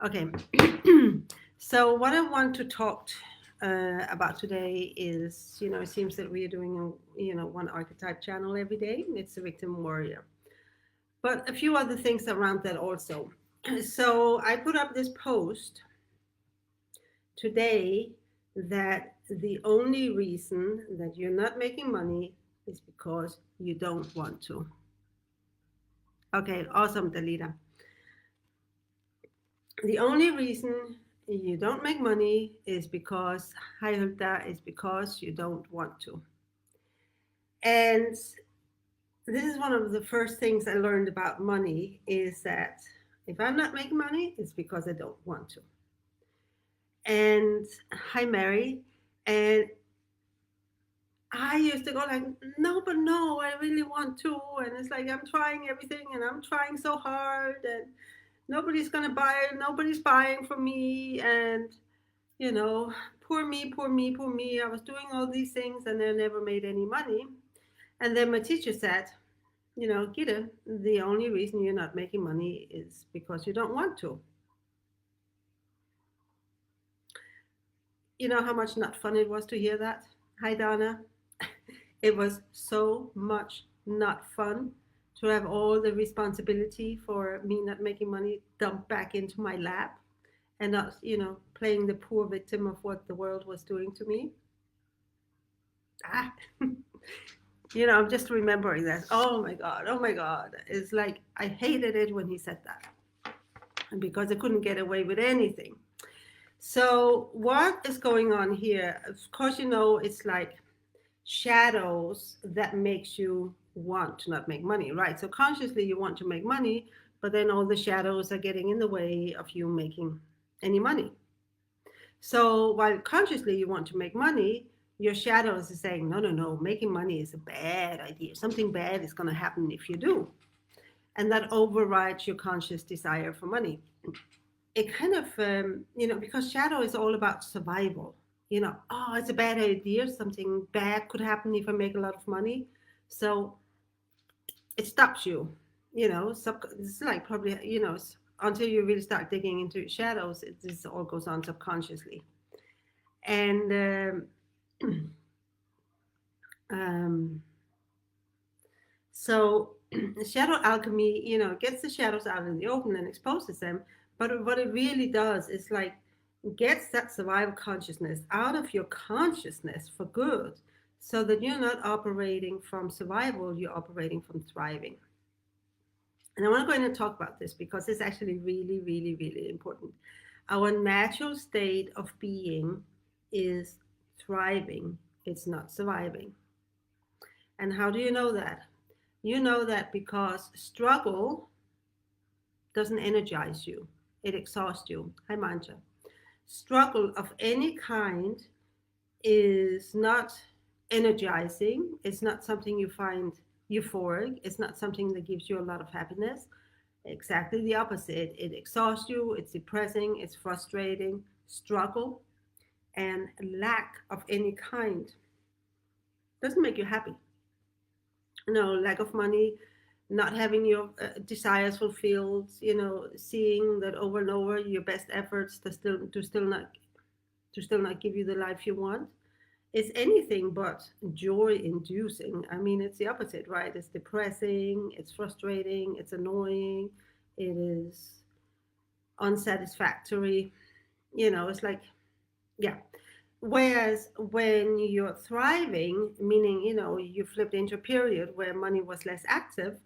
Okay. So what I want to talk about today is, it seems that we are doing one archetype channel every day. It's the victim warrior, but a few other things around that also. So I put up this post today that the only reason that you're not making money is because you don't want to. Okay, awesome, Dalita. The only reason you don't make money is because, hi Hulda, is because you don't want to. And this is one of the first things I learned about money is that if I'm not making money, it's because I don't want to. And hi Mary. And I used to go like, no, but no, I really want to. And it's like I'm trying everything and I'm trying so hard and nobody's gonna buy it, nobody's buying from me and you know, poor me, poor me, poor me. I was doing all these things and I never made any money. And then my teacher said, Gita, the only reason you're not making money is because you don't want to. You know how much not fun it was to hear that? Hi, Donna. It was so much not fun to have all the responsibility for me not making money dumped back into my lap and not, playing the poor victim of what the world was doing to me. Ah. I'm just remembering that. Oh my God. Oh my God. It's like I hated it when he said that because I couldn't get away with anything. So, what is going on here? Of course, it's like shadows that makes you want to not make money, right? So, consciously, you want to make money, but then all the shadows are getting in the way of you making any money. So while consciously you want to make money, your shadows is saying, no, no, no, making money is a bad idea. Something bad is going to happen if you do. And that overrides your conscious desire for money. It kind of, because shadow is all about survival. Oh, it's a bad idea. Something bad could happen if I make a lot of money. So it stops you. It's like probably, until you really start digging into shadows, this all goes on subconsciously. And um, so shadow alchemy, gets the shadows out in the open and exposes them. But what it really does is like gets that survival consciousness out of your consciousness for good, so that you're not operating from survival, you're operating from thriving. And I want to go in and talk about this because it's actually really, really, really important. Our natural state of being is thriving, it's not surviving. And how do you know that? You know that because struggle doesn't energize you, it exhausts you. Hi, Manja. Struggle of any kind is not energizing, it's not something you find euphoric, it's not something that gives you a lot of happiness. Exactly the opposite. It exhausts you, it's depressing, it's frustrating. Struggle and lack of any kind doesn't make you happy. Lack of money, not having your desires fulfilled, seeing that over and over your best efforts to still not give you the life you want is anything but joy inducing. I mean, it's the opposite, right? It's depressing, it's frustrating, it's annoying, it is unsatisfactory. It's like, yeah. Whereas when you're thriving, meaning, you flipped into a period where money was less active,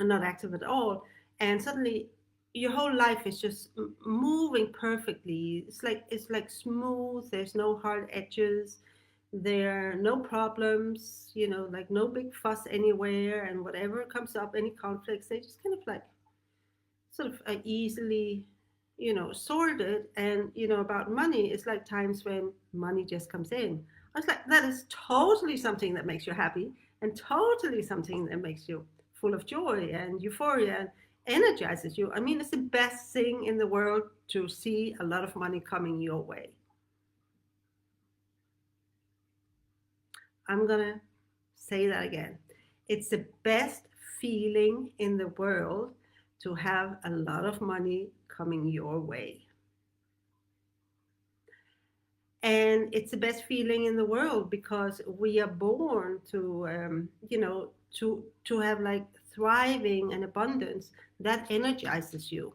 not active at all, and suddenly your whole life is just moving perfectly. It's like smooth. There's no hard edges. There are no problems. Like no big fuss anywhere, and whatever comes up, any conflicts, they just kind of like sort of easily, sorted. And about money, it's like times when money just comes in. I was like, that is totally something that makes you happy, and totally something that makes you full of joy and euphoria and energizes you. I mean, it's the best thing in the world to see a lot of money coming your way. I'm gonna say that again. It's the best feeling in the world to have a lot of money coming your way. And it's the best feeling in the world because we are born to, to have like thriving and abundance that energizes you.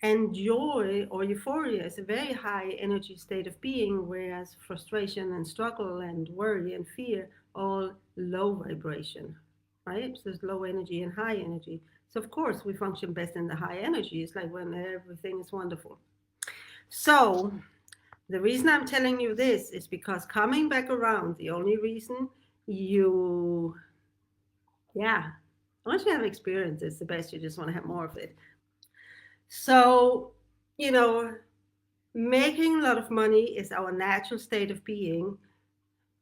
And joy or euphoria is a very high energy state of being, whereas frustration and struggle and worry and fear all low vibration, right? So there's low energy and high energy. So of course we function best in the high energy. It's like when everything is wonderful. So the reason I'm telling you this is because coming back around, the only reason you, yeah, once you have experience, it's the best. You just want to have more of it. So, you know, making a lot of money is our natural state of being,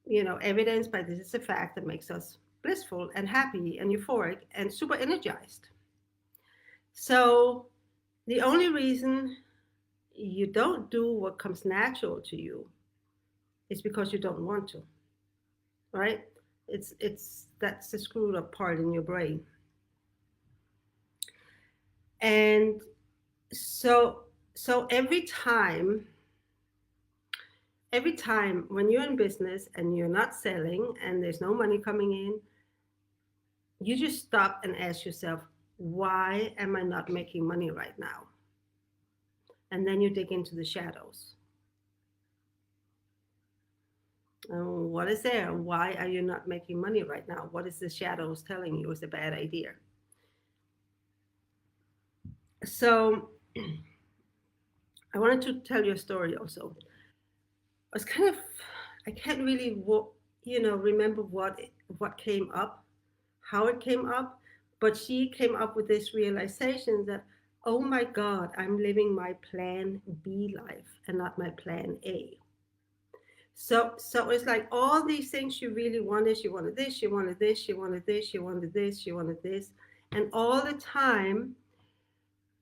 evidenced by this is a fact that makes us blissful and happy and euphoric and super energized. So, the only reason you don't do what comes natural to you is because you don't want to, right? It's that's the screwed up part in your brain. And so so every time when you're in business and you're not selling and there's no money coming in, you just stop and ask yourself, why am I not making money right now? And then you dig into the shadows. What is there? Why are you not making money right now? What is the shadows telling you is a bad idea? So I wanted to tell you a story also. I was kind of, I can't really, remember what came up, how it came up, but she came up with this realization that, oh my God, I'm living my plan B life and not my plan A. So it's like all these things you really wanted. She wanted this, she wanted this, she wanted this, she wanted this, she wanted this. And all the time,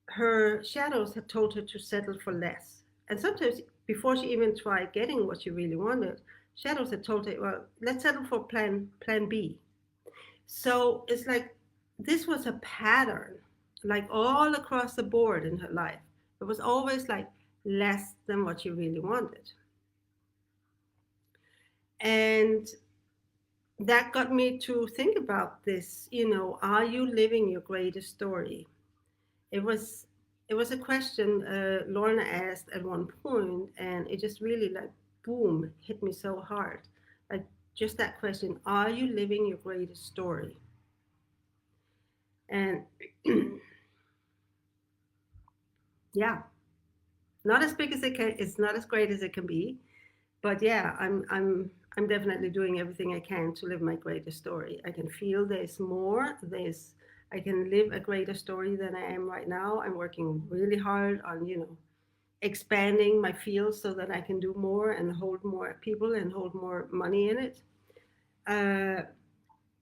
her shadows had told her to settle for less. And sometimes, before she even tried getting what she really wanted, shadows had told her, well, let's settle for plan B. So it's like this was a pattern, like all across the board in her life. It was always like less than what she really wanted. And that got me to think about this, are you living your greatest story? It was it was a question Lorna asked at one point, and it just really like boom hit me so hard. Like just that question: Are you living your greatest story? And yeah, not as big as it can. It's not as great as it can be, but yeah, I'm definitely doing everything I can to live my greatest story. I can feel there's more. I can live a greater story than I am right now. I'm working really hard on, expanding my field so that I can do more and hold more people and hold more money in it. Uh,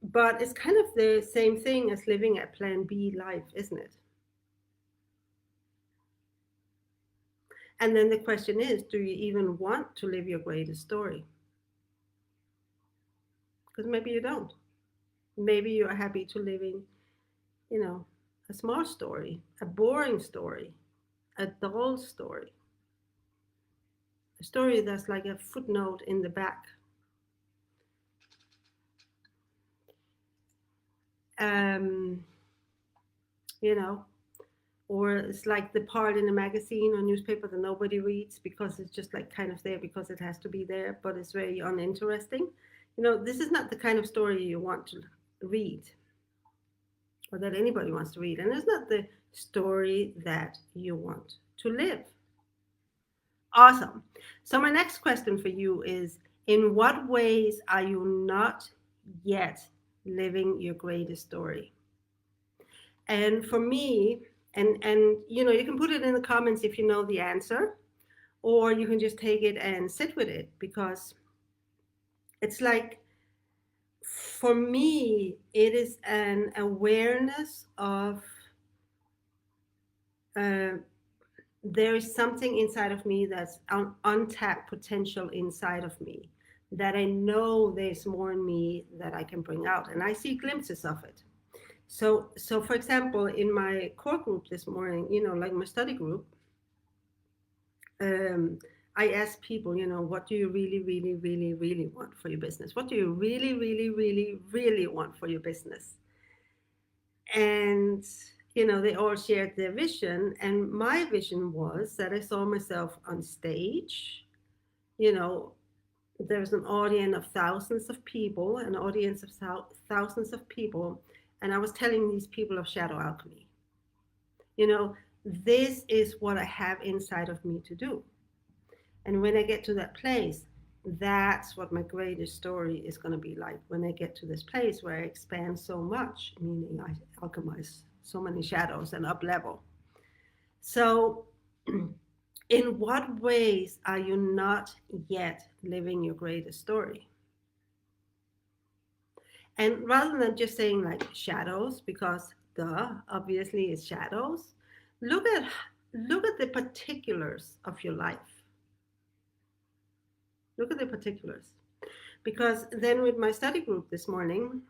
but it's kind of the same thing as living a plan B life, isn't it? And then the question is, do you even want to live your greatest story? Because maybe you don't. Maybe you're happy to living, you know, a small story, a boring story, a dull story, a story that's like a footnote in the back. Um, you know, or it's like the part in a magazine or newspaper that nobody reads because it's just like kind of there because it has to be there, but it's very uninteresting. This is not the kind of story you want to read or that anybody wants to read, and it's not the story that you want to live. Awesome. So my next question for you is, in what ways are you not yet living your greatest story? And for me, and you can put it in the comments if you know the answer, or you can just take it and sit with it, because it's like, for me, it is an awareness of uh, there is something inside of me that's untapped potential inside of me, that I know there's more in me that I can bring out, and I see glimpses of it. So for example, in my core group this morning, like my study group, um, I asked people, what do you really, really, really, really want for your business? What do you really, really, really, really want for your business? And they all shared their vision, and my vision was that I saw myself on stage. you know there's an audience of thousands of people, an audience of thousands of people, and I was telling these people of shadow alchemy, you know this is what I have inside of me to do. And when I get to that place, that's what my greatest story is going to be like. When I get to this place where I expand so much, meaning I alchemize so many shadows and up level. So, in what ways are you not yet living your greatest story? And rather than just saying like shadows, because duh, obviously it's shadows, look at look at the particulars of your life. Look at the particulars. Because then with my study group this morning,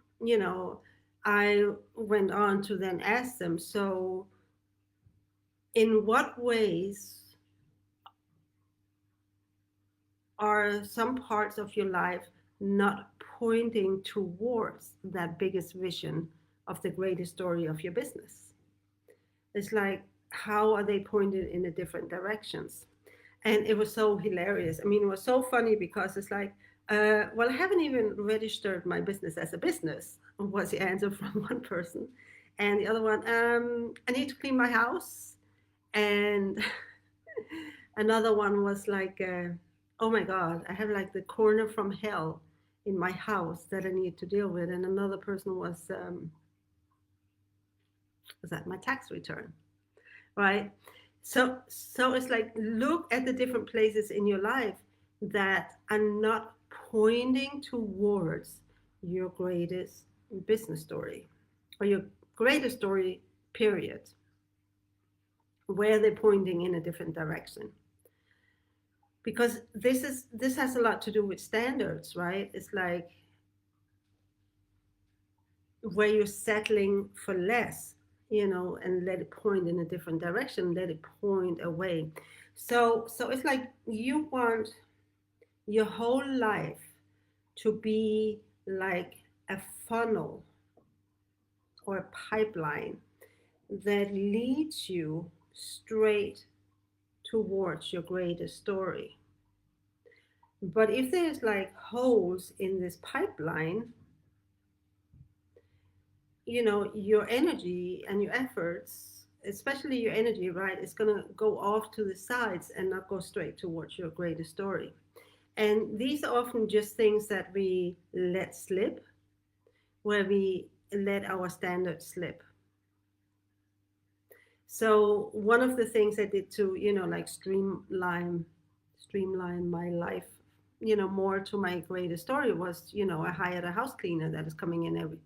I went on to then ask them, so in what ways are some parts of your life not pointing towards that biggest vision of the greatest story of your business? It's like, how are they pointed in the different directions? And it was so hilarious. I mean, it was so funny because it's like, well, I haven't even registered my business as a business, was the answer from one person. And the other one, I need to clean my house. And another one was like, oh my God, I have like the corner from hell in my house that I need to deal with. And another person was that my tax return, right? So it's like, look at the different places in your life that are not pointing towards your greatest business story or your greatest story, period. Where they're pointing in a different direction. Because this has a lot to do with standards, right? It's like where you're settling for less, and let it point in a different direction, let it point away. So it's like you want your whole life to be like a funnel or a pipeline that leads you straight towards your greatest story. But if there's like holes in this pipeline, your energy and your efforts, especially your energy, right, is going to go off to the sides and not go straight towards your greatest story. And these are often just things that we let slip, where we let our standards slip. So one of the things I did to, like streamline my life, more to my greatest story was, I hired a house cleaner that is coming in every,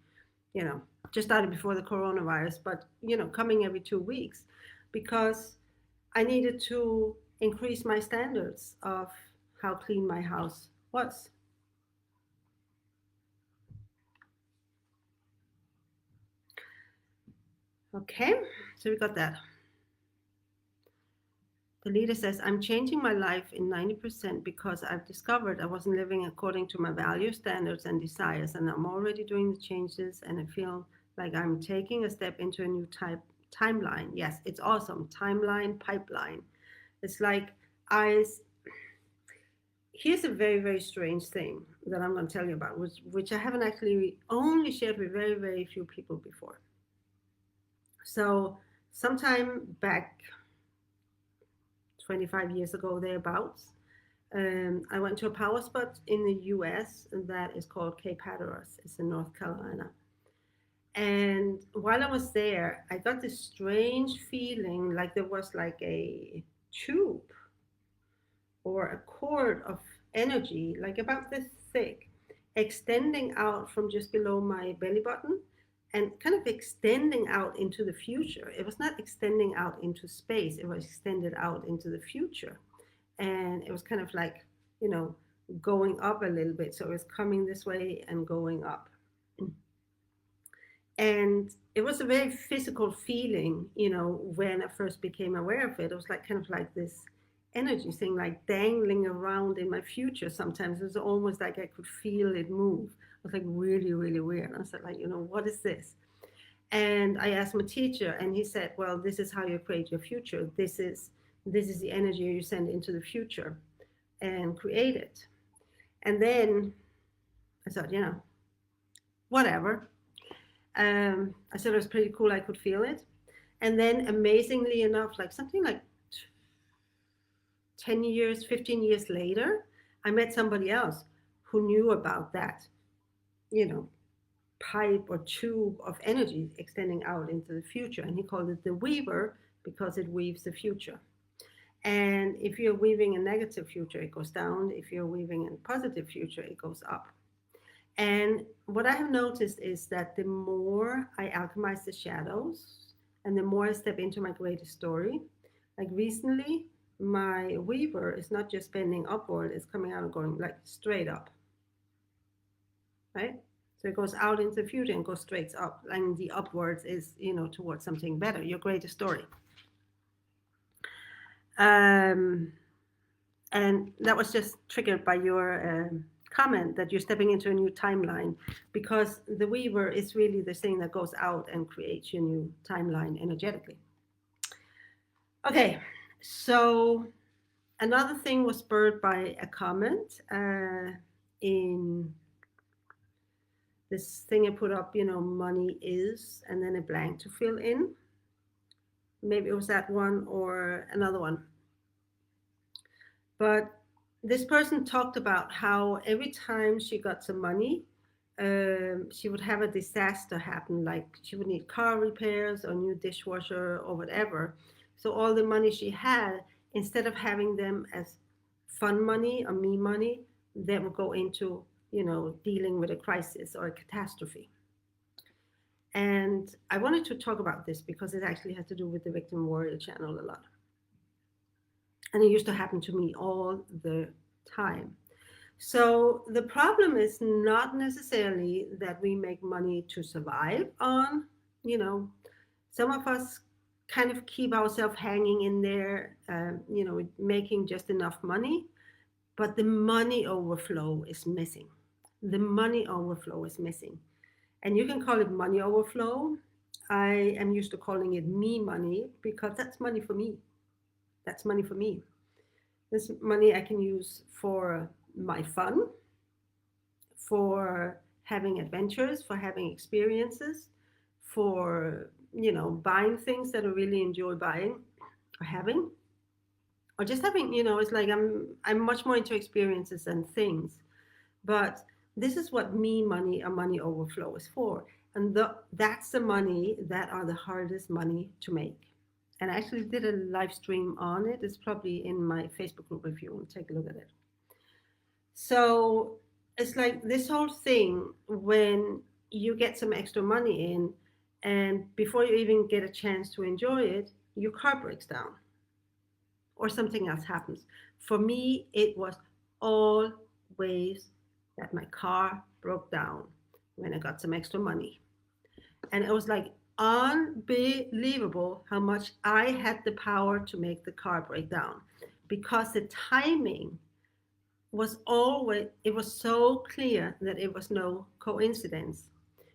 you know, just started before the coronavirus, but, coming every 2 weeks, because I needed to increase my standards of how clean my house was. Okay, so we got that. The leader says, I'm changing my life in 90% because I've discovered I wasn't living according to my value, standards, and desires. And I'm already doing the changes, and I feel like I'm taking a step into a new timeline. Yes, it's awesome. Timeline, pipeline. It's like I. Here's a very, very strange thing that I'm going to tell you about, which I haven't actually only shared with very, very few people before. So, sometime back 25 years ago, thereabouts, I went to a power spot in the US that is called Cape Hatteras. It's in North Carolina. And while I was there, I got this strange feeling like there was like a tube or a cord of energy, like about this thick, extending out from just below my belly button and kind of extending out into the future. It was not extending out into space, it was extended out into the future. And it was kind of like, you know, going up a little bit. So it was coming this way and going up. And it was a very physical feeling, when I first became aware of it. It was like kind of like this energy thing, like dangling around in my future. Sometimes it was almost like I could feel it move. It was like really, really weird. I was like, what is this? And I asked my teacher, and he said, well, this is how you create your future. This is the energy you send into the future and create it. And then I thought, whatever. I said it was pretty cool. I could feel it. And then amazingly enough, like something like 10 years, 15 years later, I met somebody else who knew about that, you know, pipe or tube of energy extending out into the future. And he called it the weaver because it weaves the future. And if you're weaving a negative future, it goes down. If you're weaving a positive future, it goes up. And what I have noticed is that the more I alchemize the shadows and the more I step into my greatest story, like recently, my weaver is not just bending upward, it's coming out and going like straight up, right? So it goes out into the future and goes straight up. And the upwards is, towards something better, your greatest story. Um, and that was just triggered by your comment that you're stepping into a new timeline, because the weaver is really the thing that goes out and creates your new timeline energetically. Okay, so another thing was spurred by a comment in this thing I put up, money is, and then a blank to fill in. Maybe it was that one or another one. But this person talked about how every time she got some money, she would have a disaster happen, like she would need car repairs or new dishwasher or whatever. So all the money she had, instead of having them as fun money or me money, they would go into, dealing with a crisis or a catastrophe. And I wanted to talk about this because it actually has to do with the Victim Warrior channel a lot. And it used to happen to me all the time. So the problem is not necessarily that we make money to survive on, some of us kind of keep ourselves hanging in there, making just enough money, but the money overflow is missing. The money overflow is missing. And you can call it money overflow. I am used to calling it me money because that's money for me. That's money for me. This money I can use for my fun, for having adventures, for having experiences, for, buying things that I really enjoy buying or having, or just having, it's like I'm much more into experiences than things. But this is what me money or money overflow is for. And that's the money that are the hardest money to make. And I actually did a live stream on it. It's probably in my Facebook group if you want to take a look at it. So it's like this whole thing when you get some extra money in, and before you even get a chance to enjoy it, your car breaks down or something else happens. For me, it was always that my car broke down when I got some extra money. And it was like unbelievable how much I had the power to make the car break down, because the timing was always, it was so clear that it was no coincidence,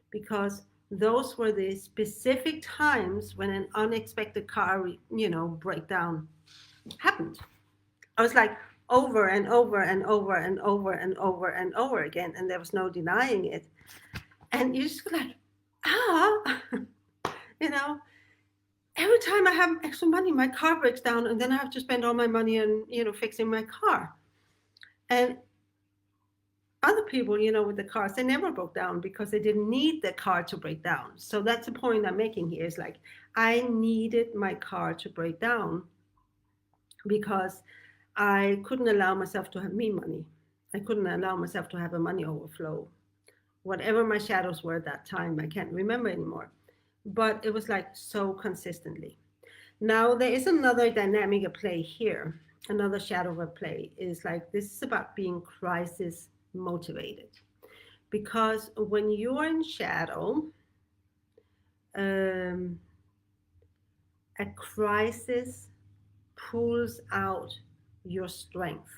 because those were the specific times when an unexpected car, breakdown happened. I was like over and over and over and over and over and over again, and there was no denying it. And you just like, every time I have extra money, my car breaks down, and then I have to spend all my money on, fixing my car. And other people, with the cars, they never broke down because they didn't need the car to break down. So that's the point I'm making here, is like, I needed my car to break down because I couldn't allow myself to have me money. I couldn't allow myself to have a money overflow. Whatever my shadows were at that time, I can't remember anymore. But it was like so consistently. Now there is another dynamic at play here. Another shadow at play is like, this is about being crisis motivated. Because when you are in shadow, um, a crisis pulls out your strength.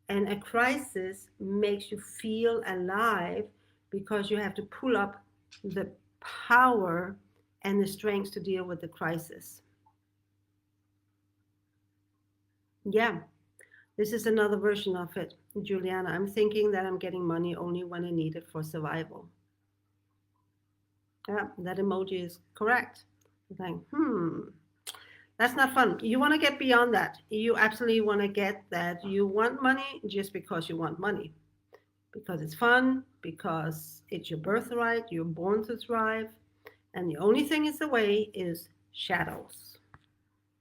And a crisis makes you feel alive because you have to pull up the power and the strength to deal with the crisis. Yeah, this is another version of it, Juliana. I'm thinking that I'm getting money only when I need it for survival. Yeah, that emoji is correct. Like, that's not fun. You want to get beyond that. You absolutely want to get that you want money just because you want money. Because it's fun, because it's your birthright, you're born to thrive, and the only thing is the way is shadows.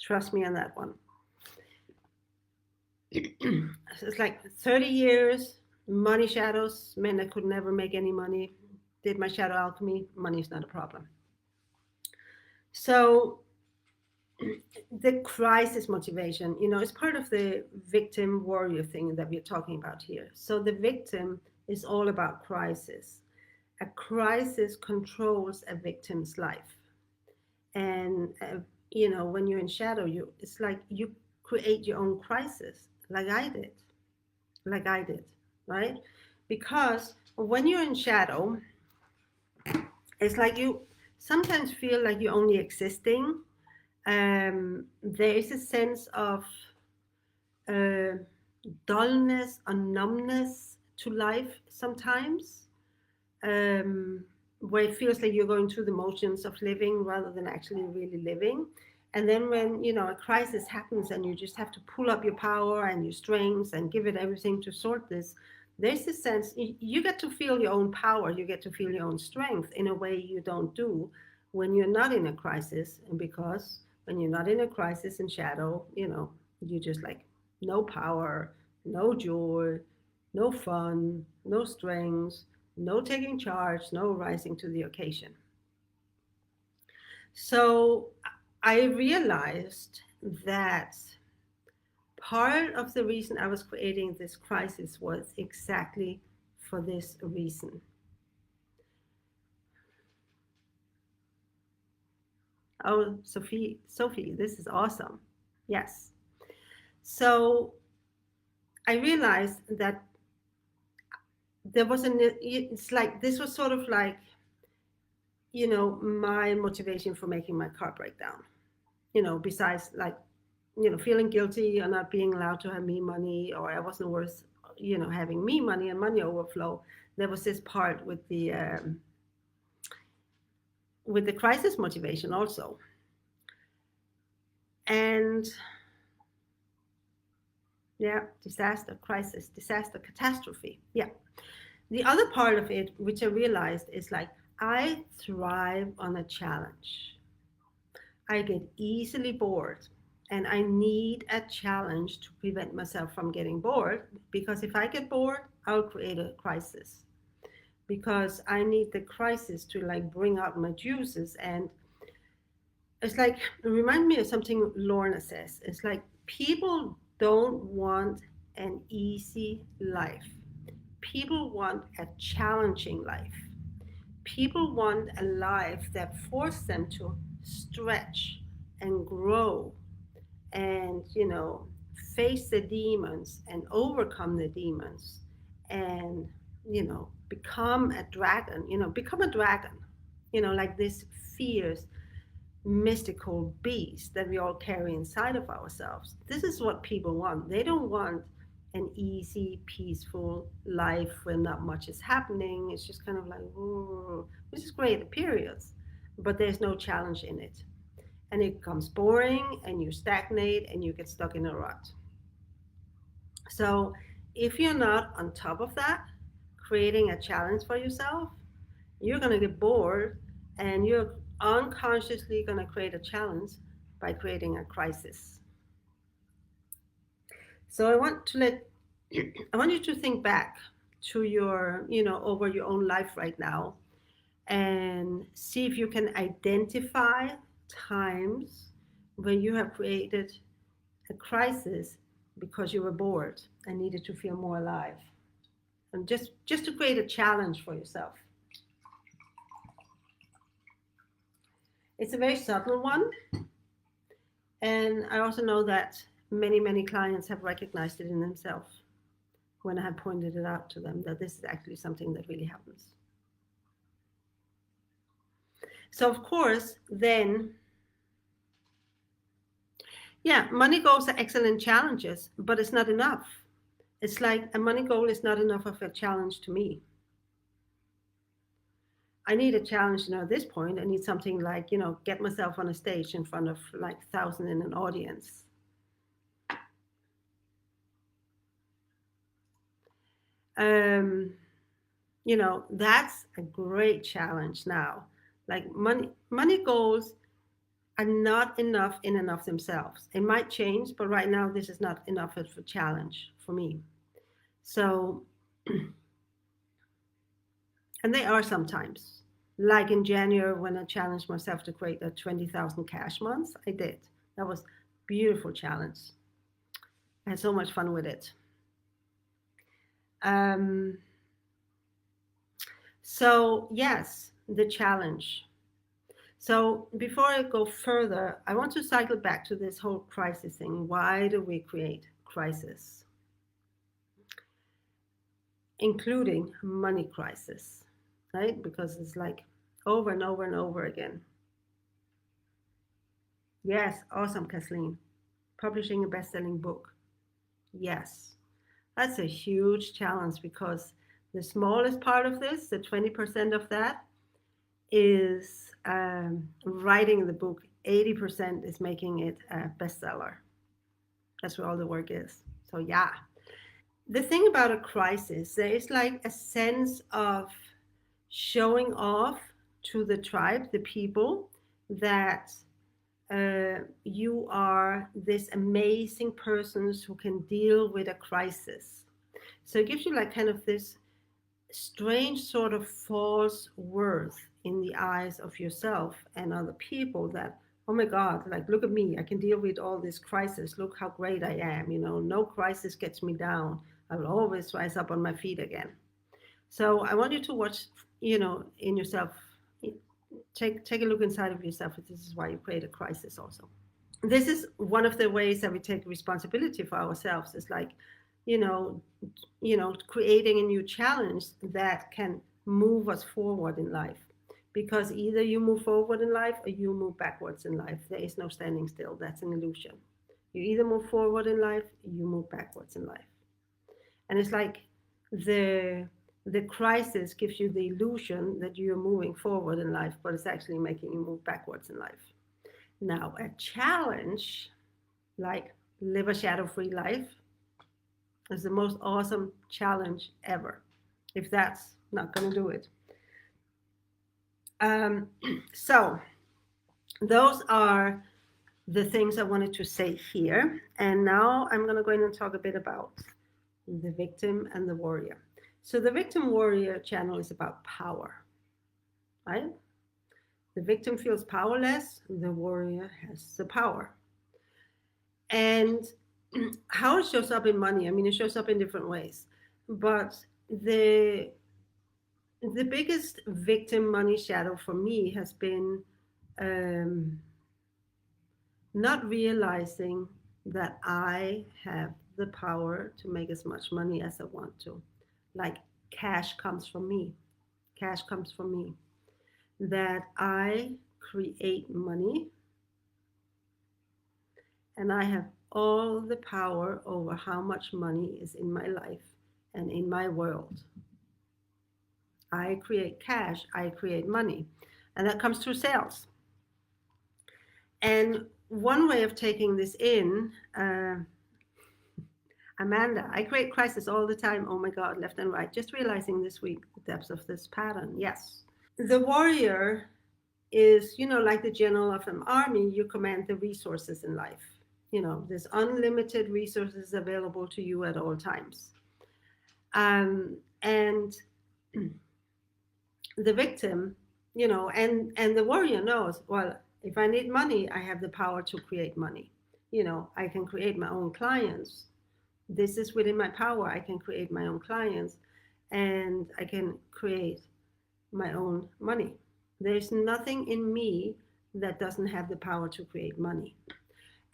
Trust me on that one. It's like 30 years, money shadows, meant I could never make any money. Did my shadow alchemy, money's not a problem. So the crisis motivation, is part of the victim warrior thing that we're talking about here. So the victim is all about crisis. A crisis controls a victim's life. And, when you're in shadow, it's like you create your own crisis, like I did, right? Because when you're in shadow, it's like you sometimes feel like you're only existing. There is a sense of uh, dullness or numbness to life sometimes, where it feels like you're going through the motions of living rather than actually really living. And then when a crisis happens and you just have to pull up your power and your strengths and give it everything to sort this, there's this sense you get to feel your own power, you get to feel your own strength in a way you don't do when you're not in a crisis. And because when you're not in a crisis in shadow, you just like no power, no joy, no fun, no strength, no taking charge, no rising to the occasion. So I realized that part of the reason I was creating this crisis was exactly for this reason. Oh, Sophie, this is awesome. Yes. So I realized that it's like this was sort of like, my motivation for making my car break down. Besides like, feeling guilty or not being allowed to have me money, or I wasn't worth, having me money and money overflow. There was this part with the crisis motivation also. And yeah, disaster, crisis, disaster, catastrophe. Yeah. The other part of it, which I realized, is like I thrive on a challenge. I get easily bored, and I need a challenge to prevent myself from getting bored, because if I get bored, I'll create a crisis, because I need the crisis to like bring out my juices. And it's like, remind me of something Lorna says. It's like people don't want an easy life. People want a challenging life. People want a life that forces them to stretch and grow and, face the demons and overcome the demons and, become a dragon, like this fierce mystical beast that we all carry inside of ourselves. This is what people want. They don't want an easy, peaceful life where not much is happening. It's just kind of like, ooh, which is great at periods, but there's no challenge in it. And it becomes boring and you stagnate and you get stuck in a rut. So if you're not on top of that, creating a challenge for yourself, you're going to get bored and you're unconsciously going to create a challenge by creating a crisis. So I want you to think back to your, over your own life right now and see if you can identify times when you have created a crisis because you were bored and needed to feel more alive. And just to create a challenge for yourself. It's a very subtle one. And I also know that many, many clients have recognized it in themselves when I have pointed it out to them that this is actually something that really happens. So, of course, then, yeah, money goals are excellent challenges, but it's not enough. It's like a money goal is not enough of a challenge to me. I need a challenge, at this point. I need something like, get myself on a stage in front of like thousand in an audience. Um, that's a great challenge now. Like money goals are not enough in and of themselves. It might change, but right now this is not enough of a challenge for me. So, and they are sometimes. Like in January when I challenged myself to create a 20,000 cash month, I did. That was beautiful challenge. I had so much fun with it. Um, so yes, the challenge. So before I go further, I want to cycle back to this whole crisis thing. Why do we create crisis, including money crisis, right? Because it's like over and over and over again. Yes, awesome, Kathleen. Publishing a best-selling book. Yes, that's a huge challenge because the smallest part of this, the 20% of that, is writing the book. 80% is making it a bestseller. That's where all the work is. So, yeah. The thing about a crisis, there is like a sense of showing off to the tribe, the people, that you are this amazing person who can deal with a crisis. So it gives you like kind of this strange sort of false worth in the eyes of yourself and other people that, oh my God, like, look at me, I can deal with all this crisis. Look how great I am. No crisis gets me down. I will always rise up on my feet again. So I want you to watch, in yourself, take a look inside of yourself. This is why you create a crisis also. This is one of the ways that we take responsibility for ourselves. It's like, you know, creating a new challenge that can move us forward in life. Because either you move forward in life or you move backwards in life. There is no standing still. That's an illusion. You either move forward in life, you move backwards in life. And it's like the the crisis gives you the illusion that you're moving forward in life, but it's actually making you move backwards in life. Now, a challenge like live a shadow free life is the most awesome challenge ever, if that's not going to do it. Um, so, those are the things I wanted to say here. And now I'm going to go in and talk a bit about the victim and the warrior. So, the victim warrior channel is about power, right? The victim feels powerless, the warrior has the power. And how it shows up in money, I mean, it shows up in different ways. But the the biggest victim money shadow for me has been um, not realizing that I have the power to make as much money as I want to. Like cash comes from me. Cash comes from me. That I create money and I have all the power over how much money is in my life and in my world. I create cash, I create money, and that comes through sales. And one way of taking this in, Amanda, I create crisis all the time. Oh my God, left and right. Just realizing this week the depths of this pattern. Yes. The warrior is, like the general of an army, you command the resources in life. There's unlimited resources available to you at all times. And the victim, and the warrior knows, well, if I need money, I have the power to create money. I can create my own clients. This is within my power. I can create my own clients and I can create my own money. There's nothing in me that doesn't have the power to create money.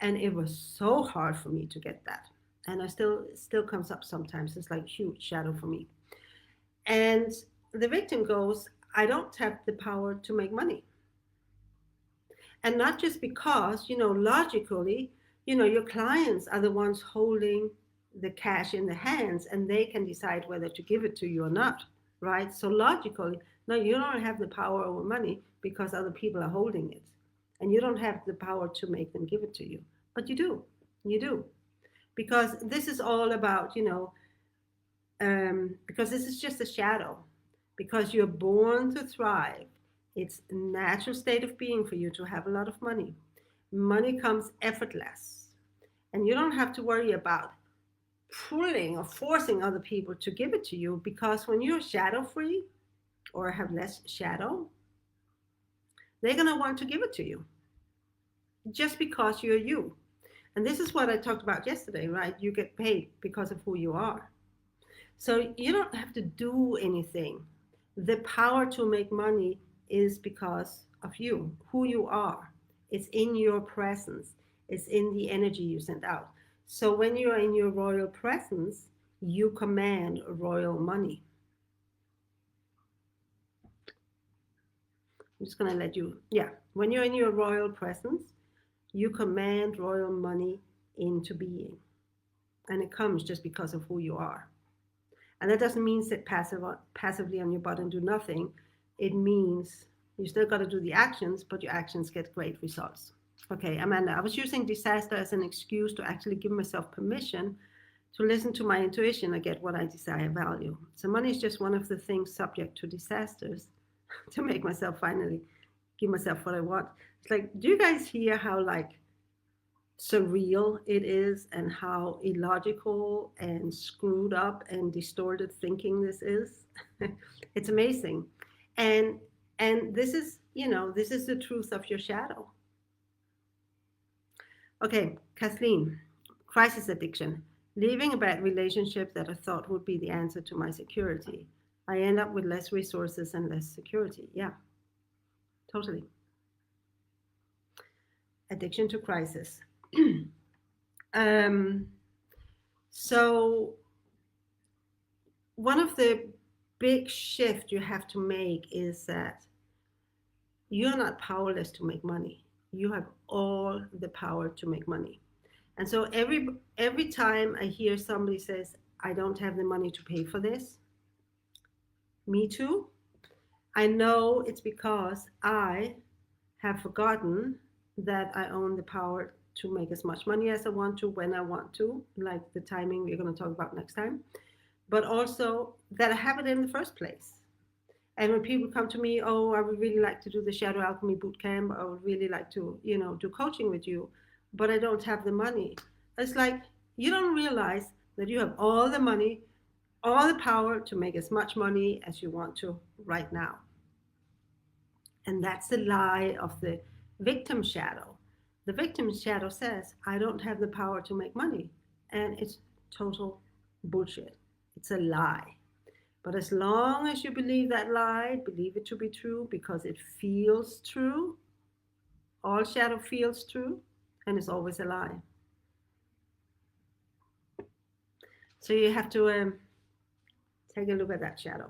And it was so hard for me to get that. And I still comes up sometimes. It's like huge shadow for me. And the victim goes, I don't have the power to make money. And not just because, logically, your clients are the ones holding the cash in the hands and they can decide whether to give it to you or not, right? So logically, no, you don't have the power over money because other people are holding it. And you don't have the power to make them give it to you. But you do. You do. Because this is all about, because this is just a shadow. Because you're born to thrive. It's a natural state of being for you to have a lot of money. Money comes effortless. And you don't have to worry about pulling or forcing other people to give it to you, because when you're shadow free or have less shadow, they're going to want to give it to you just because you're you. And this is what I talked about yesterday, right? You get paid because of who you are. So you don't have to do anything. The power to make money is because of you, who you are. It's in your presence. It's in the energy you send out. So when you are in your royal presence, you command royal money. I'm just going to let you, when you're in your royal presence, you command royal money into being. And it comes just because of who you are. And that doesn't mean sit passively on your butt and do nothing. It means you still got to do the actions, but your actions get great results. Okay, Amanda, I was using disaster as an excuse to actually give myself permission to listen to my intuition and get what I desire value. So money is just one of the things subject to disasters to make myself finally give myself what I want. It's like, do you guys hear how surreal it is and how illogical and screwed up and distorted thinking this is? It's amazing. And this is, this is the truth of your shadow. Okay, Kathleen, crisis addiction. Leaving a bad relationship that I thought would be the answer to my security. I end up with less resources and less security. Yeah, totally. Addiction to crisis. So one of the big shift you have to make is that you're not powerless to make money. You have all the power to make money. And so every time I hear somebody says, I don't have the money to pay for this, me too, I know it's because I have forgotten that I own the power to make as much money as I want to, when I want to, like the timing we're going to talk about next time, but also that I have it in the first place. And when people come to me, oh, I would really like to do the Shadow Alchemy Bootcamp, I would really like to, do coaching with you, but I don't have the money. It's like, you don't realize that you have all the money, all the power to make as much money as you want to right now. And that's the lie of the victim shadow. The victim shadow says, I don't have the power to make money. And it's total bullshit. It's a lie. But as long as you believe that lie, believe it to be true because it feels true, all shadow feels true, and it's always a lie. So you have to take a look at that shadow.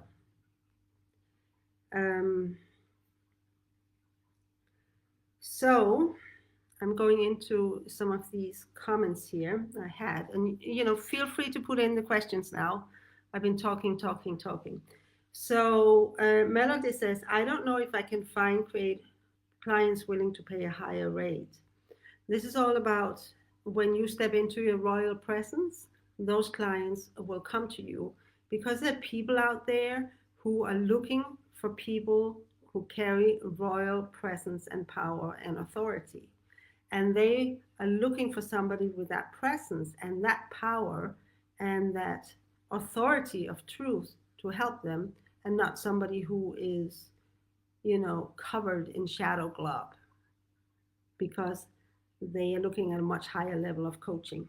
So I'm going into some of these comments here I had, and feel free to put in the questions now. I've been talking. So Melody says, I don't know if I can find clients willing to pay a higher rate. This is all about when you step into your royal presence, those clients will come to you because there are people out there who are looking for people who carry royal presence and power and authority. And they are looking for somebody with that presence and that power and that authority of truth to help them, and not somebody who is, covered in shadow glob, because they are looking at a much higher level of coaching.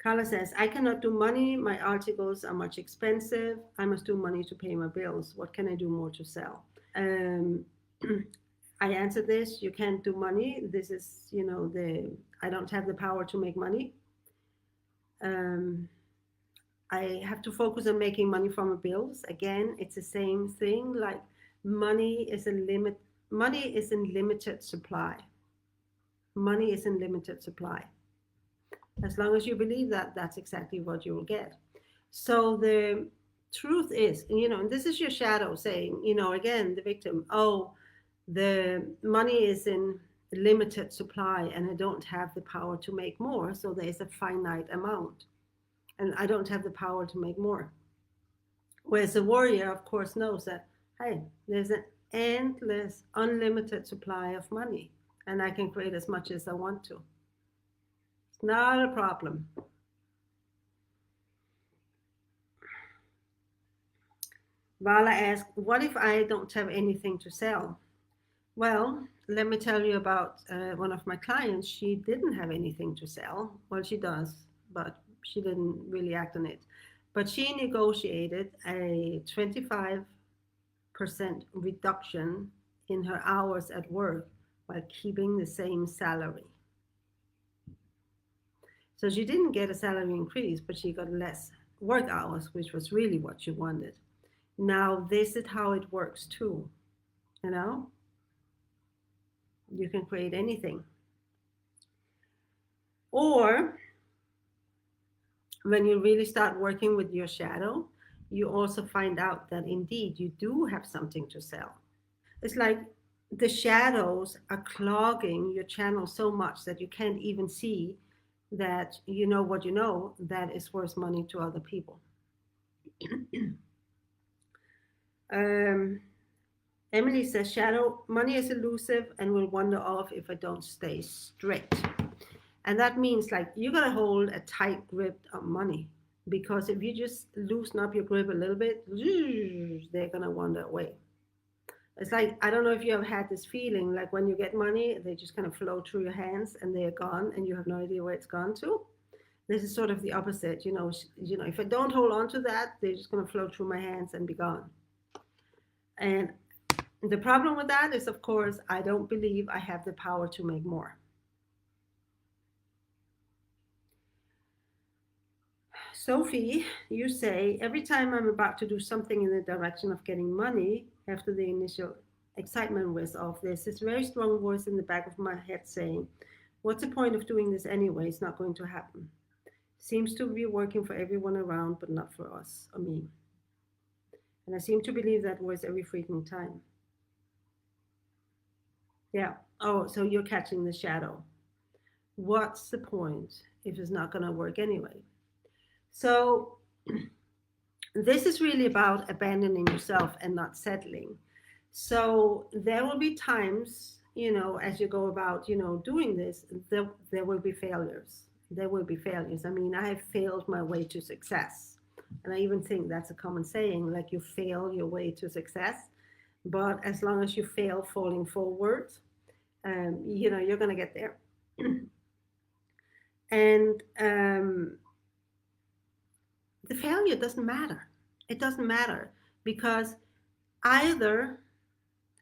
Carla says, I cannot do money. My articles are much expensive. I must do money to pay my bills. What can I do more to sell? I answered this. You can't do money. This is, I don't have the power to make money. Um, I have to focus on making money from my bills. Again, it's the same thing. Like money is a limit. Money is in limited supply. Money is in limited supply. As long as you believe that, that's exactly what you will get. So the truth is, and this is your shadow saying, again, the victim, oh, the money is in limited supply and I don't have the power to make more. So there's a finite amount and I don't have the power to make more. Whereas the warrior, of course, knows that, hey, there's an endless, unlimited supply of money and I can create as much as I want to. It's not a problem. Vala asked, what if I don't have anything to sell? Well, let me tell you about one of my clients. She didn't have anything to sell. Well, she does, but she didn't really act on it. But she negotiated a 25% reduction in her hours at work while keeping the same salary. So she didn't get a salary increase, but she got less work hours, which was really what she wanted. Now, this is how it works too. You know, you can create anything. Or when you really start working with your shadow, you also find out that indeed you do have something to sell. It's like the shadows are clogging your channel so much that you can't even see that you know what you know that is worth money to other people. um, Emily says, shadow money is elusive and will wander off if I don't stay strict. And that means like you gotta hold a tight grip on money because if you just loosen up your grip a little bit, they're gonna wander away. It's like I don't know if you have had this feeling like when you get money, they just kind of flow through your hands and they're gone and you have no idea where it's gone to. This is sort of the opposite, if I don't hold on to that, they're just gonna flow through my hands and be gone. And the problem with that is, of course, I don't believe I have the power to make more. Sophie, you say, every time I'm about to do something in the direction of getting money, after the initial excitement wears off, there's this very strong voice in the back of my head saying, what's the point of doing this anyway? It's not going to happen. Seems to be working for everyone around, but not for us or me. And I seem to believe that voice every freaking time. Yeah. Oh, so you're catching the shadow. What's the point if it's not going to work anyway? So this is really about abandoning yourself and not settling. So there will be times, as you go about, doing this, there will be failures. There will be failures. I mean, I have failed my way to success. And I even think that's a common saying, like you fail your way to success. But as long as you fail falling forward, you're going to get there. And the failure doesn't matter. It doesn't matter because either,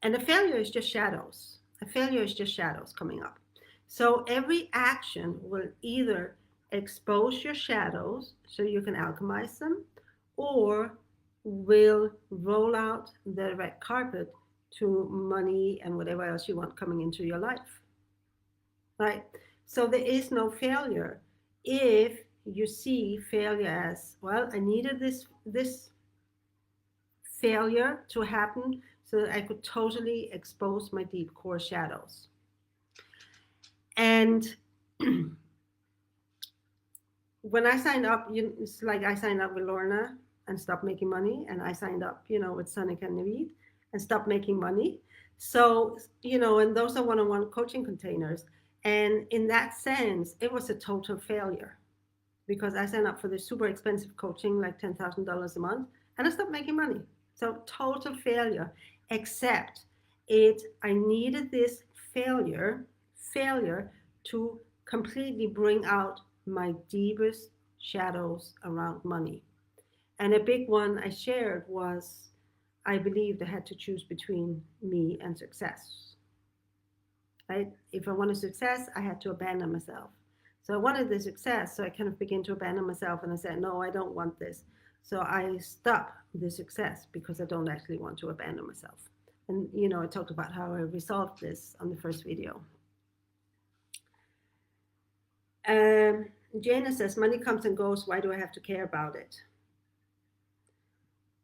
and a failure is just shadows. A failure is just shadows coming up. So every action will either expose your shadows so you can alchemize them, or will roll out the red carpet to money and whatever else you want coming into your life. Right? So there is no failure if you see failure as, well, I needed this failure to happen so that I could totally expose my deep core shadows. And when I signed up, it's like I signed up with Lorna and stopped making money, and I signed up, with Sonic and Navid and stopped making money. So, and those are one-on-one coaching containers. And in that sense, it was a total failure because I signed up for this super expensive coaching, like $10,000 a month, and I stopped making money. So total failure, except I needed this failure to completely bring out my deepest shadows around money. And a big one I shared was I believed I had to choose between me and success. right? If I wanted success, I had to abandon myself. So I wanted the success, so I kind of began to abandon myself, and I said, no, I don't want this. So I stop the success because I don't actually want to abandon myself. And I talked about how I resolved this on the first video. Um, Jana says, money comes and goes. Why do I have to care about it?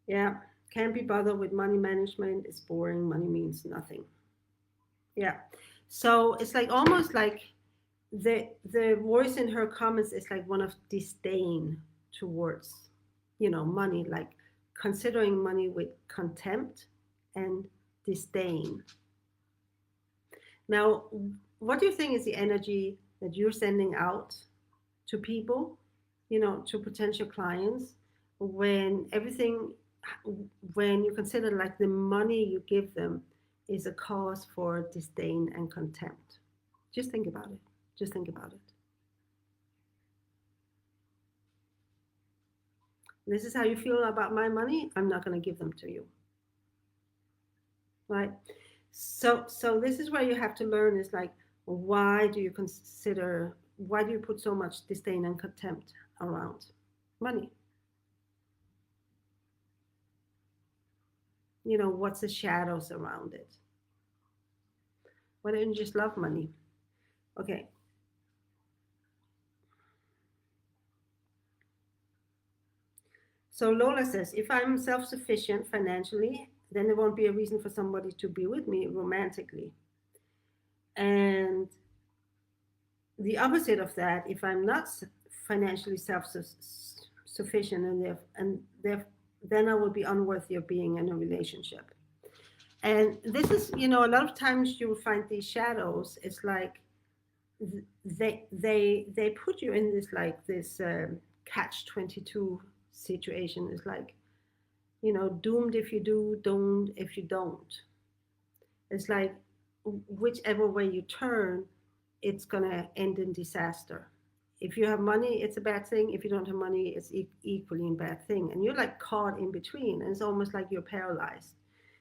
Yeah, can't be bothered with money management. It's boring. Money means nothing. Yeah. So it's like almost like the voice in her comments is like one of disdain towards, money, like considering money with contempt and disdain. Now, what do you think is the energy that you're sending out to people, to potential clients, when everything, when you consider like the money you give them is a cause for disdain and contempt? Just think about it. Just think about it. This is how you feel about my money. I'm not going to give them to you. Right? So this is where you have to learn is like, why do you put so much disdain and contempt around money? What's the shadows around it? Why don't you just love money? Okay. So Lola says, if I'm self-sufficient financially, then there won't be a reason for somebody to be with me romantically. And the opposite of that, if I'm not financially self-sufficient then I will be unworthy of being in a relationship. And this is, a lot of times you will find these shadows. It's like they put you in this catch 22 situation. It's like, doomed if you do, doomed if you don't. It's like whichever way you turn, it's gonna end in disaster. If you have money, it's a bad thing. If you don't have money, it's equally a bad thing. And you're like caught in between, and it's almost like you're paralyzed.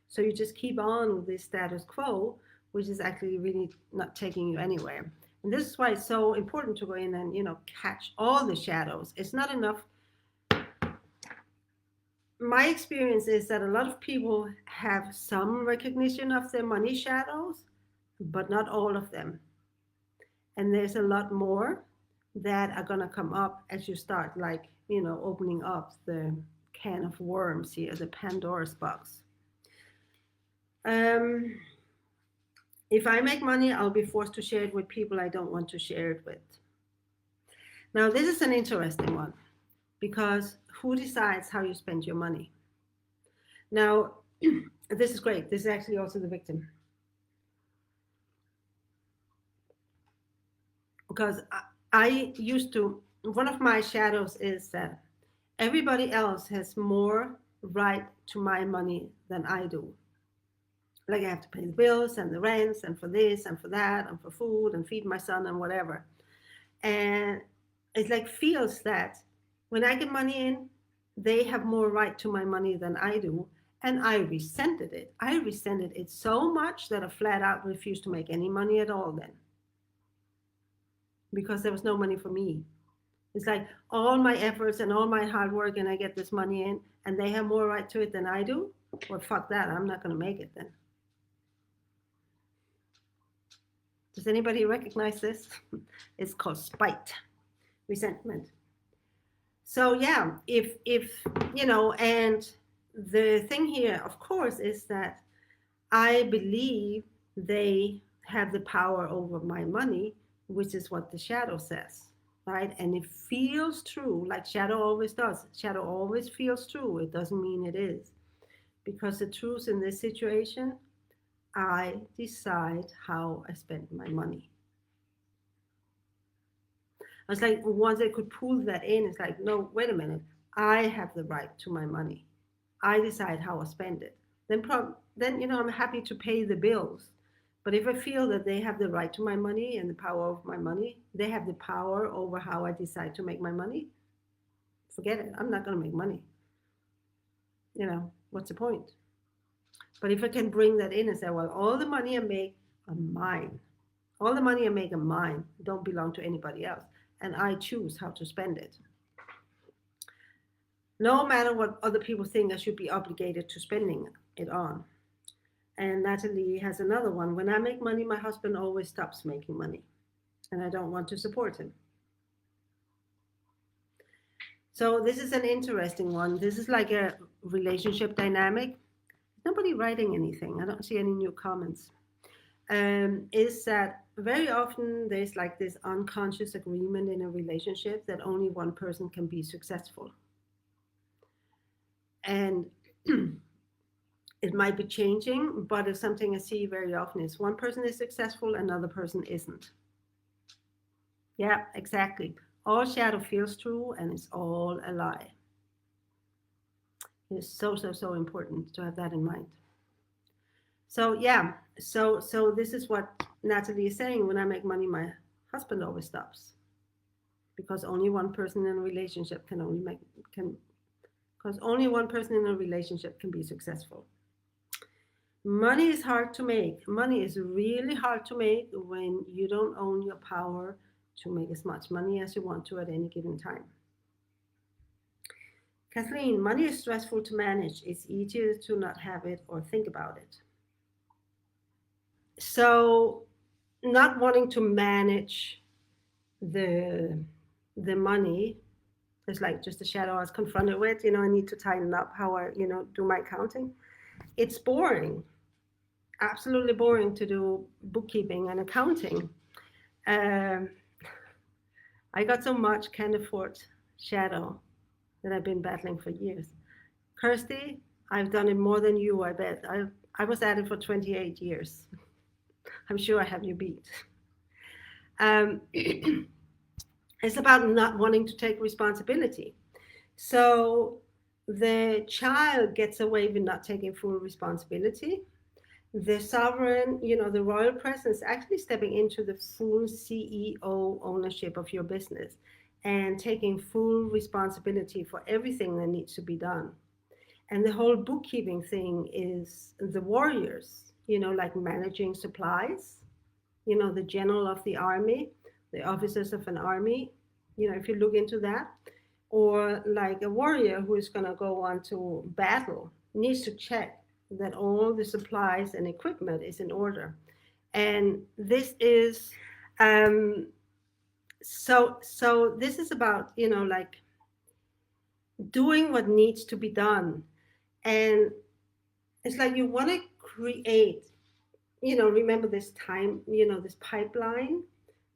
So you just keep on with this status quo, which is actually really not taking you anywhere. And this is why it's so important to go in and catch all the shadows. It's not enough. My experience is that a lot of people have some recognition of their money shadows, but not all of them. And there's a lot more that are going to come up as you start opening up the can of worms here, the Pandora's box. If I make money, I'll be forced to share it with people I don't want to share it with. Now, this is an interesting one because who decides how you spend your money? Now, this is great. This is actually also the victim. Because I used to, one of my shadows is that everybody else has more right to my money than I do. Like I have to pay the bills and the rents and for this and for that and for food and feed my son and whatever. And it like feels that when I get money in, they have more right to my money than I do. And I resented it. I resented it so much that I flat out refused to make any money at all then. Because there was no money for me. It's like all my efforts and all my hard work, and I get this money in, and they have more right to it than I do. Well, fuck that. I'm not going to make it then. Does anybody recognize this? It's called spite, resentment. So yeah, if and the thing here, of course, is that I believe they have the power over my money, which is what the shadow says, right? And it feels true, like shadow always does. Shadow always feels true. It doesn't mean it is. Because the truth in this situation, I decide how I spend my money. It's like once I could pull that in, it's like, no, wait a minute. I have the right to my money. I decide how I spend it. Then I'm happy to pay the bills. But if I feel that they have the right to my money and the power of my money, they have the power over how I decide to make my money, forget it. I'm not going to make money. What's the point? But if I can bring that in and say, well, all the money I make are mine. All the money I make are mine, don't belong to anybody else. And I choose how to spend it. No matter what other people think, I should be obligated to spending it on. And Natalie has another one. When I make money, my husband always stops making money, and I don't want to support him. So this is an interesting one. This is like a relationship dynamic. Nobody writing anything. I don't see any new comments. Is that very often there's like this unconscious agreement in a relationship that only one person can be successful. And it might be changing, but it's something I see very often is one person is successful, another person isn't. Yeah, exactly. All shadow feels true and it's all a lie. It's so, so, so important to have that in mind. So yeah, so this is what Natalie is saying. When I make money, my husband always stops because only one person in a relationship can only make can because only one person in a relationship can be successful. Money is hard to make. Money is really hard to make when you don't own your power to make as much money as you want to at any given time. Kathleen, money is stressful to manage. It's easier to not have it or think about it. So, not wanting to manage the the money is like just a shadow I was confronted with. I need to tighten up how I, do my accounting. It's boring, absolutely boring to do bookkeeping and accounting. Um, I got so much can't afford shadow that I've been battling for years. Kirsty, I've done it more than you, I bet. I was at it for 28 years. I'm sure I have you beat. Um, it's about not wanting to take responsibility. So the child gets away with not taking full responsibility. The sovereign, the royal presence actually stepping into the full CEO ownership of your business and taking full responsibility for everything that needs to be done. And the whole bookkeeping thing is the warriors, like managing supplies, the general of the army, the officers of an army, if you look into that, or like a warrior who is going to go on to battle needs to check that all the supplies and equipment is in order. And this is so this is about like doing what needs to be done. And it's like you want to create, remember this time, this pipeline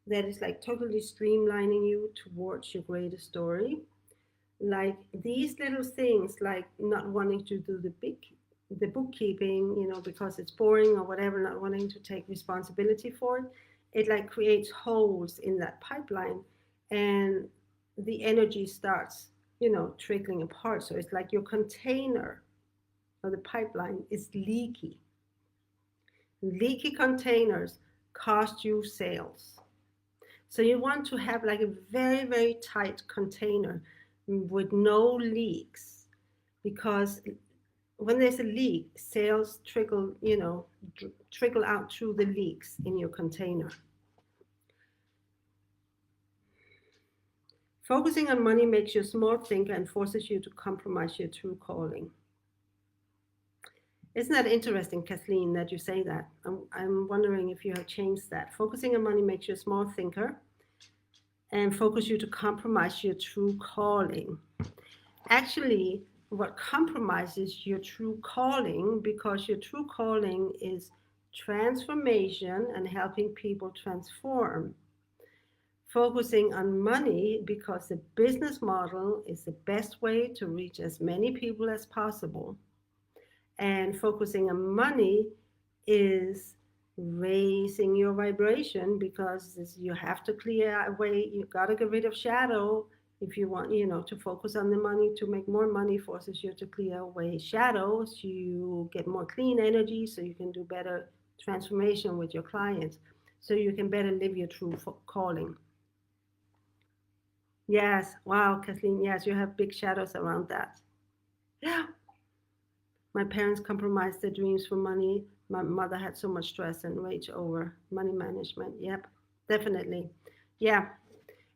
that is like totally streamlining you towards your greater story. Like these little things, like not wanting to do the bookkeeping, because it's boring or whatever, not wanting to take responsibility for it, it like creates holes in that pipeline, and the energy starts, trickling apart. So it's like your container or the pipeline is leaky. Leaky containers cost you sales. So you want to have like a very, very tight container with no leaks, because when there's a leak, sales trickle out through the leaks in your container. Focusing on money makes you a smart thinker and forces you to compromise your true calling. Isn't that interesting, Kathleen, that you say that? I'm wondering if you have changed that. Focusing on money makes you a smart thinker and focus you to compromise your true calling. Actually, what compromises your true calling, because your true calling is transformation and helping people transform. Focusing on money because the business model is the best way to reach as many people as possible. And focusing on money is raising your vibration, because you have to clear away, you got to get rid of shadow. If you want, to focus on the money, to make more money forces you to clear away shadows. You get more clean energy so you can do better transformation with your clients, so you can better live your true calling. Yes, wow, Kathleen, yes, you have big shadows around that. Yeah. My parents compromised their dreams for money. My mother had so much stress and rage over money management. Yep, definitely. Yeah.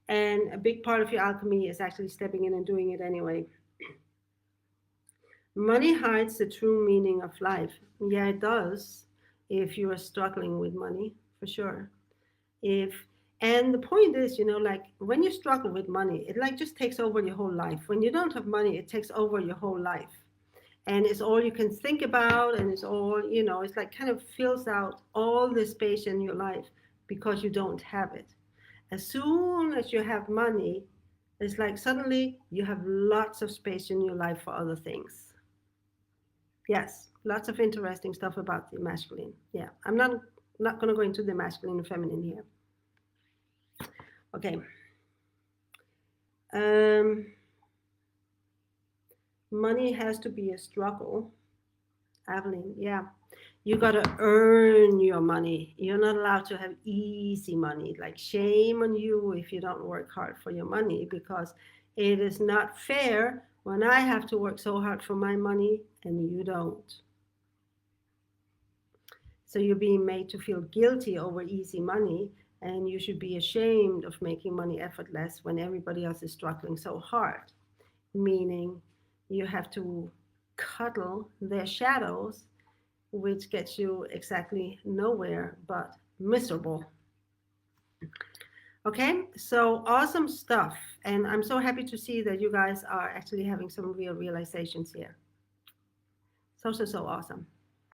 And a big part of your alchemy is actually stepping in and doing it anyway. Money hides the true meaning of life. Yeah, it does if you are struggling with money, for sure. If and the point is, like when you struggle with money, it like just takes over your whole life. When you don't have money, it takes over your whole life. And it's all you can think about, and it's all, it's like kind of fills out all the space in your life because you don't have it. As soon as you have money, it's like suddenly you have lots of space in your life for other things. Yes, lots of interesting stuff about the masculine. Yeah, I'm not going to go into the masculine and feminine here. Okay. Um, Money has to be a struggle. Evelyn, yeah. You got to earn your money. You're not allowed to have easy money. Like, shame on you if you don't work hard for your money, because it is not fair when I have to work so hard for my money and you don't. So you're being made to feel guilty over easy money, and you should be ashamed of making money effortless when everybody else is struggling so hard. Meaning you have to cuddle their shadows, which gets you exactly nowhere but miserable. Okay, so awesome stuff. And I'm so happy to see that you guys are actually having some real realizations here. So, so, so awesome.